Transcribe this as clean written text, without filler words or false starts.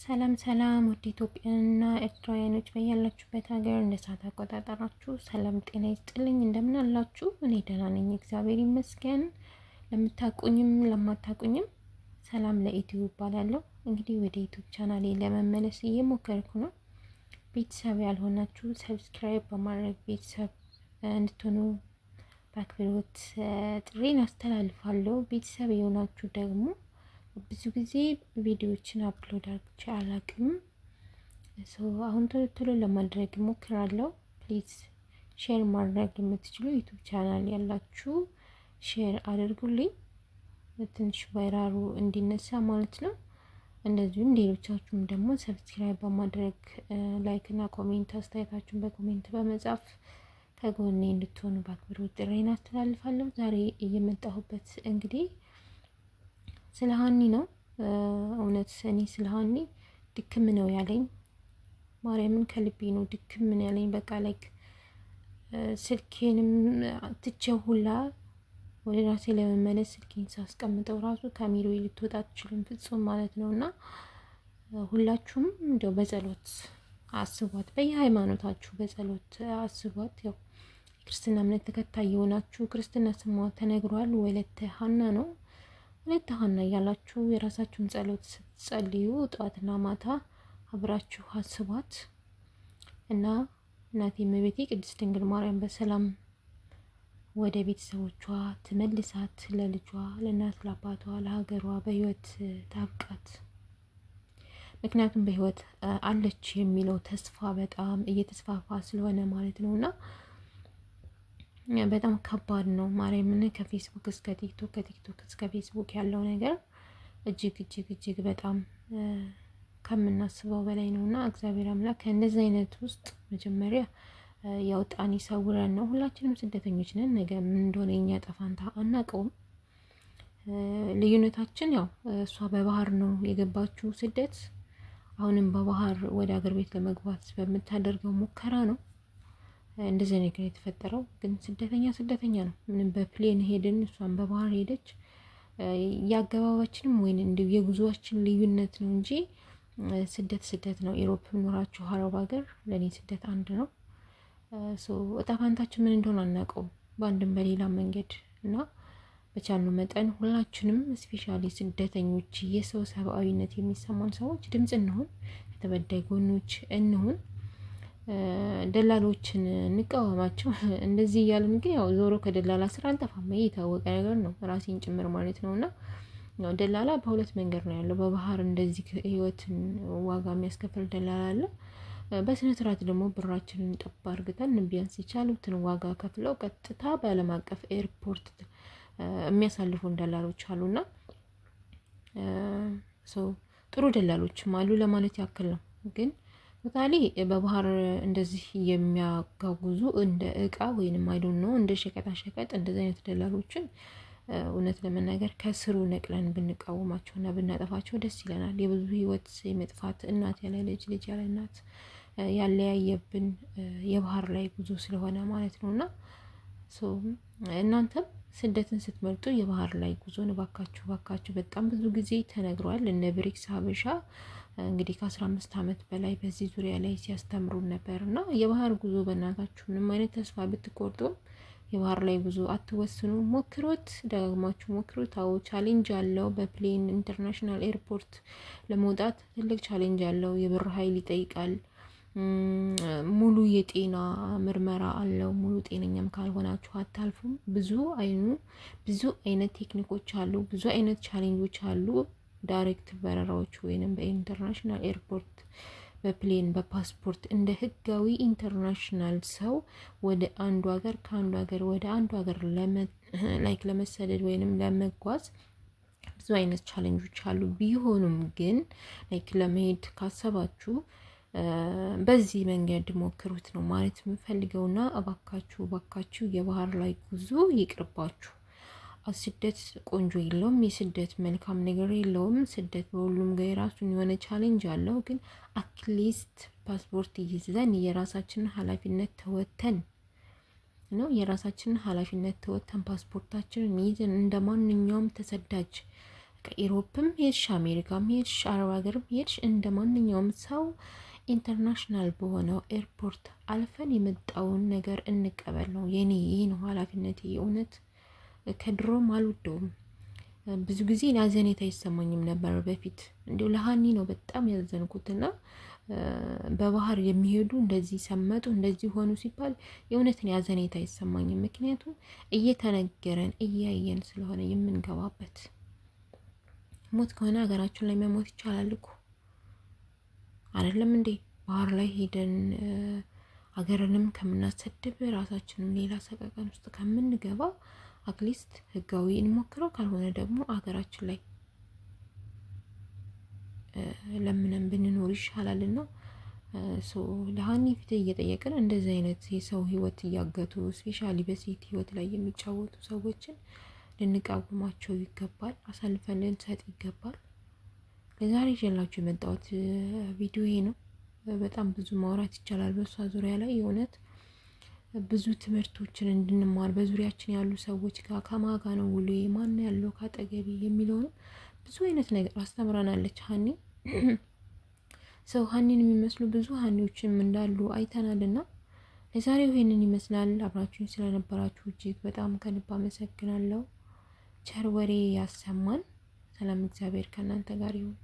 ሰላም ሰላም ወደ ኢትዮጵያና ኤርትራውያኖች በያላችሁበት ሀገር እንደ ሰዓት አቆጣጠራችሁ ሰላም ጤና ይስጥልኝ። እንደምን አላችሁ? እኔ ደህና ነኝ፣ እግዚአብሔር ይመስገን። ለምታቁኝም ለማታቁኝም ሰላም ለኢትዮ ይባላለሁ። እንግዲህ ወደ ዩቲዩብ ቻናሌ ለመመለስ እየሞከርኩ ነው። ቤተሰብ ያልሆናችሁ ሰብስክራይብ በማድረግ ቤተሰብ እንድትሆኑ በአክብሮት ጥሬን አስተላልፋለሁ። ቤተሰብ የሆናችሁ ደግሞ ብዙ ጊዜ ቪዲዮዎችን አፕሎድ አድርጌ አላቅም። አሁን ቶሎ ለማድረግ እሞክራለሁ። ፕሊዝ ሼር ማድረግ የምትችሉ ዩቲዩብ ቻናል ያላችሁ ሼር አድርጉልኝ፣ ትንሽ ቫይራሉ እንዲነሳ ማለት ነው። እንደዚሁም ሌሎቻችሁም ደግሞ ሰብስክራይብ በማድረግ ላይክ እና ኮሜንት አስተያየታችሁን በኮሜንት በመጻፍ ከጎኔ እንድትሆኑ በአክብሮት ጥሬን አስተላልፋለሁ። ዛሬ እየመጣሁበት እንግዲህ ስለ ሀኒ ነው። እውነት እኔ ስለ ሀኒ ድክም ነው ያለኝ፣ ማርያምን ከልቤ ነው ድክም ነው ያለኝ። በቃ ላይክ ስልኬንም ትቼው ሁላ ወደ ራሴ ለመመለስ ስልኬን ሳስቀምጠው ራሱ ካሜሮ ልትወጣ አትችልም ፍጹም ማለት ነው። እና ሁላችሁም እንደው በጸሎት አስቧት፣ በየሃይማኖታችሁ በጸሎት አስቧት። ያው የክርስትና እምነት ተከታይ የሆናችሁ ክርስትና ስሟ ተነግሯል፣ ወለተ ሀና ነው። ወለተ ሀና እያላችሁ የራሳችሁን ጸሎት ስትጸልዩ ጠዋትና ማታ አብራችሁ አስቧት እና እናቴ እመቤቴ ቅድስት ድንግል ማርያም በሰላም ወደ ቤተሰቦቿ ትመልሳት፣ ለልጇ ለእናት ለአባቷ ለሀገሯ በህይወት ታብቃት። ምክንያቱም በህይወት አለች የሚለው ተስፋ በጣም እየተስፋፋ ስለሆነ ማለት ነው። እና በጣም ከባድ ነው። ማርያምን ከፌስቡክ እስከ ቲክቶክ ከቲክቶክ እስከ ፌስቡክ ያለው ነገር እጅግ በጣም ከምናስበው በላይ ነው። እና እግዚአብሔር አምላክ ከእንደዚህ አይነት ውስጥ መጀመሪያ ያውጣን ይሰውረን ነው። ሁላችንም ስደተኞች ነን። ነገ ምን እንደሆነ የኛ ጠፋንታ አናውቀውም። ልዩነታችን ያው እሷ በባህር ነው የገባችው ስደት፣ አሁንም በባህር ወደ ሀገር ቤት ለመግባት በምታደርገው ሙከራ ነው እንደዚህ ነገር የተፈጠረው። ግን ስደተኛ ነው። ምንም በፕሌን ሄድን፣ እሷን በባህር ሄደች። ያገባባችንም ወይን እንዲሁ የጉዞአችን ልዩነት ነው እንጂ ስደት ነው። ኢሮፕ ኖራችሁ አረብ ሀገር ለኔ ስደት አንድ ነው። እጣ ፋንታችን ምን እንደሆነ አናውቀውም በአንድም በሌላ መንገድ። እና በቻልነው መጠን ሁላችንም ስፔሻሊ ስደተኞች የሰው ሰብአዊነት የሚሰማን ሰዎች ድምጽ እንሁን፣ ከተበዳይ ጎኖች እንሁን። ደላሎችን እንቃወማቸው እንደዚህ እያልን ግን ያው ዞሮ ከደላላ ስራ አንጠፋም፣ የታወቀ ነገር ነው፣ ራሴን ጭምር ማለት ነው። እና ያው ደላላ በሁለት መንገድ ነው ያለው። በባህር እንደዚህ ህይወትን ዋጋ የሚያስከፍል ደላላ አለ። በስነ ስርዓት ደግሞ ብራችንን ጠብ አድርገን ቢያንስ የቻሉትን ዋጋ ከፍለው ቀጥታ በዓለም አቀፍ ኤርፖርት የሚያሳልፉን ደላሎች አሉና ጥሩ ደላሎችም አሉ ለማለት ያክል ነው። ግን ቶታሊ በባህር እንደዚህ የሚያጋጉዙ እንደ እቃ ወይንም አይዶን ነው እንደ ሸቀጣ ሸቀጥ እንደዚህ አይነት ደላሎችን እውነት ለመናገር ከስሩ ነቅለን ብንቃወማቸውና ብናጠፋቸው ደስ ይለናል። የብዙ ህይወት የመጥፋት እናት ያለ ልጅ፣ ልጅ ያለ እናት ያለያየብን የባህር ላይ ጉዞ ስለሆነ ማለት ነውና እናንተም ስደትን ስትመርጡ የባህር ላይ ጉዞን ባካችሁ በጣም ብዙ ጊዜ ተነግሯል። እነ ብሪክስ ሀበሻ እንግዲህ ከ15 ዓመት በላይ በዚህ ዙሪያ ላይ ሲያስተምሩን ነበርና የባህር ጉዞ በእናታችሁ ምንም አይነት ተስፋ ብትቆርጡም የባህር ላይ ጉዞ አትወስኑ፣ ሞክሩት፣ ደጋግማችሁ ሞክሩት። አዎ ቻሌንጅ አለው። በፕሌን ኢንተርናሽናል ኤርፖርት ለመውጣት ትልቅ ቻሌንጅ አለው። የብር ኃይል ይጠይቃል። ሙሉ የጤና ምርመራ አለው። ሙሉ ጤነኛም ካልሆናችሁ አታልፉም። ብዙ አይነት ቴክኒኮች አሉ። ብዙ አይነት ቻሌንጆች አሉ። ዳይሬክት በረራዎች ወይንም በኢንተርናሽናል ኤርፖርት በፕሌን በፓስፖርት እንደ ህጋዊ ኢንተርናሽናል ሰው ወደ አንዱ ሀገር ከአንዱ ሀገር ወደ አንዱ ሀገር ለመሰደድ ወይንም ለመጓዝ ብዙ አይነት ቻሌንጆች አሉ። ቢሆኑም ግን ለመሄድ ካሰባችሁ በዚህ መንገድ ሞክሩት ነው ማለት የምፈልገውና እባካችሁ የባህር ላይ ጉዞ ይቅርባችሁ። ስደት ቆንጆ የለውም፣ የስደት መልካም ነገር የለውም። ስደት በሁሉም ጋር የራሱን የሆነ ቻሌንጅ አለው። ግን አትሊስት ፓስፖርት ይዘን የራሳችንን ኃላፊነት ተወጥተን ፓስፖርታችንን ይዘን እንደ ማንኛውም ተሰዳጅ ከኢሮፕም ሄድሽ አሜሪካም ሄድሽ አረብ ሀገርም ሄድሽ እንደ ማንኛውም ሰው ኢንተርናሽናል በሆነው ኤርፖርት አልፈን የመጣውን ነገር እንቀበል ነው የኔ። ይህ ነው ኃላፊነቴ። እውነት ከድሮም አልወደውም። ብዙ ጊዜ ሐዘኔታ አይሰማኝም ነበር በፊት። እንዲሁ ለሀኒ ነው በጣም ያዘንኩትና በባህር የሚሄዱ እንደዚህ ሰመጡ እንደዚህ ሆኑ ሲባል የእውነትን ሐዘኔታ አይሰማኝም። ምክንያቱም እየተነገረን እያየን ስለሆነ የምንገባበት። ሞት ከሆነ ሀገራችን ላይ መሞት ይቻላል እኮ አይደለም እንዴ? ባህር ላይ ሄደን ሀገርንም ከምናሰድብ ራሳችንም ሌላ ሰቀቀን ውስጥ ከምንገባ አትሊስት ህጋዊ እንሞክረው፣ ካልሆነ ደግሞ ሀገራችን ላይ ለምንም ብንኖር ይሻላልና ለሀኒ ፊት እየጠየቅን እንደዚህ አይነት የሰው ህይወት እያገቱ ስፔሻሊ በሴት ህይወት ላይ የሚጫወቱ ሰዎችን ልንቃወማቸው ይገባል። አሳልፈን ልንሰጥ ይገባል። ለዛሬ ይዤላችሁ የመጣሁት ቪዲዮ ይሄ ነው። በጣም ብዙ ማውራት ይቻላል በሷ ዙሪያ ላይ። የእውነት ብዙ ትምህርቶችን እንድንማር በዙሪያችን ያሉ ሰዎች ጋር ከማጋ ነው ውሎ ማን ያለው ካጠገቢ የሚለውን ብዙ አይነት ነገር አስተምራናለች ሀኒ። ሰው ሀኒን የሚመስሉ ብዙ ሀኒዎችም እንዳሉ አይተናልና ለዛሬው ይሄንን ይመስላል። አብራችሁኝ ስለነበራችሁ እጅግ በጣም ከልብ አመሰግናለሁ። ቸር ወሬ ያሰማን። ሰላም፣ እግዚአብሔር ከእናንተ ጋር ይሁን።